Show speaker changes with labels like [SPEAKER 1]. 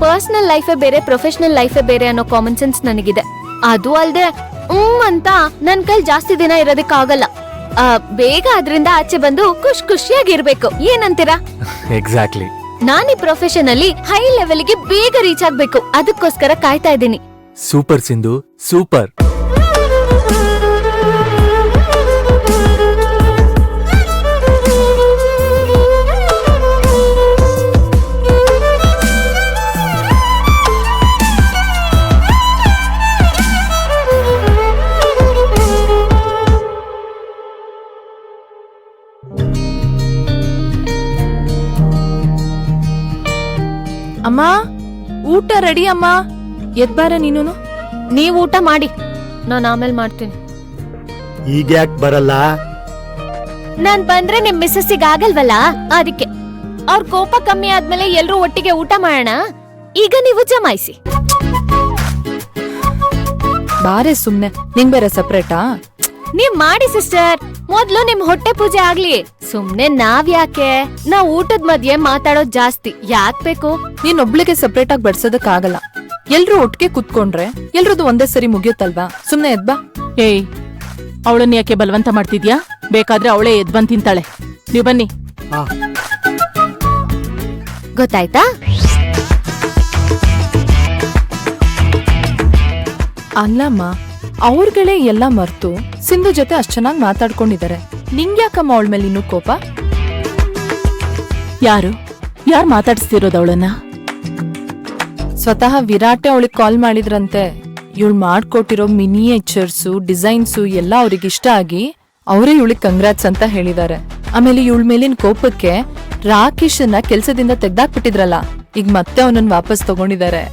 [SPEAKER 1] Personal ಲೈಫೇ ಬೇರೆ professional ಲೈಫೇ ಬೇರೆ ಅನ್ನೋ ಕಾಮನ್ ಸೆನ್ಸ್ ನನಗಿದೆ. ಅದು ಅಲ್ದೆ ಅಂತ ನನ್ ಕೈಲಿ ಜಾಸ್ತಿ ದಿನ ಇರೋದಕ್ಕಾಗಲ್ಲ. ಬೇಗ ಅದ್ರಿಂದ ಆಚೆ ಬಂದು ಖುಷಿಯಾಗಿರ್ಬೇಕು. ಏನಂತೀರಾ?
[SPEAKER 2] ಎಕ್ಸಾಕ್ಟ್ಲಿ.
[SPEAKER 1] ನಾನೀ ಪ್ರೊಫೆಷನ್ ಅಲ್ಲಿ ಹೈ ಲೆವೆಲ್ಗೆ ಬೇಗ ರೀಚ್ ಆಗ್ಬೇಕು. ಅದಕ್ಕೋಸ್ಕರ ಕಾಯ್ತಾ ಇದ್ದೀನಿ.
[SPEAKER 2] Super Sindhu, super.
[SPEAKER 3] ಅಮ್ಮ, ಊಟ ರೆಡಿ ಅಮ್ಮ. ಎದ್ಬಾರ ನೀನು.
[SPEAKER 1] ನೀವ್ ಊಟ ಮಾಡಿ, ನಾನ್ ಆಮೇಲೆ ಮಾಡ್ತೀನಿ.
[SPEAKER 4] ಈಗ ಯಾಕೆ ಬರಲ್ಲ?
[SPEAKER 1] ನಾನ್ ಬಂದ್ರೆ ನಿಮ್ ಮಿಸ್ಸಸ್ಸಿಗೆ ಆಗಲ್ವಲ್ಲ, ಅದಕ್ಕೆ. ಅವ್ರ ಕೋಪ ಕಮ್ಮಿ ಆದ್ಮೇಲೆ ಎಲ್ರೂ ಒಟ್ಟಿಗೆ ಊಟ ಮಾಡೋಣ. ಈಗ ನೀವು ಜಮಾಯಿಸಿ.
[SPEAKER 3] ಬಾರೆ ಸುಮ್ನೆ, ನಿಂಗ್ ಬೇರೆ ಸಪ್ರೇಟಾ?
[SPEAKER 1] ನೀವ್ ಮಾಡಿ ಸಿಸ್ಟರ್, ಮೊದ್ಲು ನಿಮ್ ಹೊಟ್ಟೆ ಪೂಜೆ ಆಗ್ಲಿ. ಸುಮ್ನೆ ನಾವ್ ಯಾಕೆ? ನಾವ್ ಊಟದ ಮಧ್ಯೆ ಮಾತಾಡೋದ್ ಜಾಸ್ತಿ ಯಾಕ್ ಬೇಕು?
[SPEAKER 3] ನೀನ್ ಒಬ್ಳಿಗೆ ಸಪ್ರೇಟ್ ಆಗಿ ಬಡ್ಸೋದಕ್ ಆಗಲ್ಲ. ಎಲ್ರು ಒಟ್ಟಿಗೆ ಕುತ್ಕೊಂಡ್ರೆ ಎಲ್ರದು ಒಂದೇ ಸರಿ ಮುಗಿಯುತ್ತಲ್ವಾ? ಸುಮ್ನೆ ಎದ್ಬಾ.
[SPEAKER 5] ಏಯ್, ಅವಳನ್ನ ಯಾಕೆ ಬಲವಂತ ಮಾಡ್ತಿದ್ಯಾ? ಬೇಕಾದ್ರೆ ಅವಳೇ ಎದ್ ಬಂದ್ ತಿಂತಾಳೆ. ನೀವ್ ಬನ್ನಿ.
[SPEAKER 1] ಗೊತ್ತಾಯ್ತಾ?
[SPEAKER 3] ಅಲ್ಲಮ್ಮ, ಅವ್ರಗಳೇ ಎಲ್ಲ ಮರ್ತು ಸಿಂಧು ಜೊತೆ ಅಷ್ಟ್ ಚೆನ್ನಾಗಿ ಮಾತಾಡ್ಕೊಂಡಿದ್ದಾರೆ. ನಿಂಗ್ಯಾಕಮ್ಮ ಅವಳ ಮೇಲೆ ಇನ್ನೂ ಕೋಪ?
[SPEAKER 5] ಯಾರು ಮಾತಾಡಿಸ್ತಿರೋದು ಅವಳನ್ನ?
[SPEAKER 3] ಸ್ವತಃ ವಿರಾಟೆ ಅವಳಿಗೆ ಕಾಲ್ ಮಾಡಿದ್ರಂತೆ. ಇವಳು ಮಾಡ್ಕೊಟ್ಟಿರೋ ಮಿನಿಯೇಚರ್ಸು, ಡಿಸೈನ್ಸು ಎಲ್ಲ ಅವ್ರಿಗೆ ಇಷ್ಟ ಆಗಿ ಅವರೇ ಇವಳಿಗೆ ಕಂಗ್ರಾಟ್ಸ್ ಅಂತ ಹೇಳಿದ್ದಾರೆ. ಆಮೇಲೆ ಇವಳ ಮೇಲಿನ ಕೋಪಕ್ಕೆ ರಾಕೇಶನ್ನ ಕೆಲ್ಸದಿಂದ ತೆಗ್ದಾಕ್ಬಿಟ್ಟಿದ್ರಲ್ಲ, ಈಗ ಮತ್ತೆ ಅವನನ್ನ ವಾಪಸ್ ತಗೊಂಡಿದ್ದಾರೆ.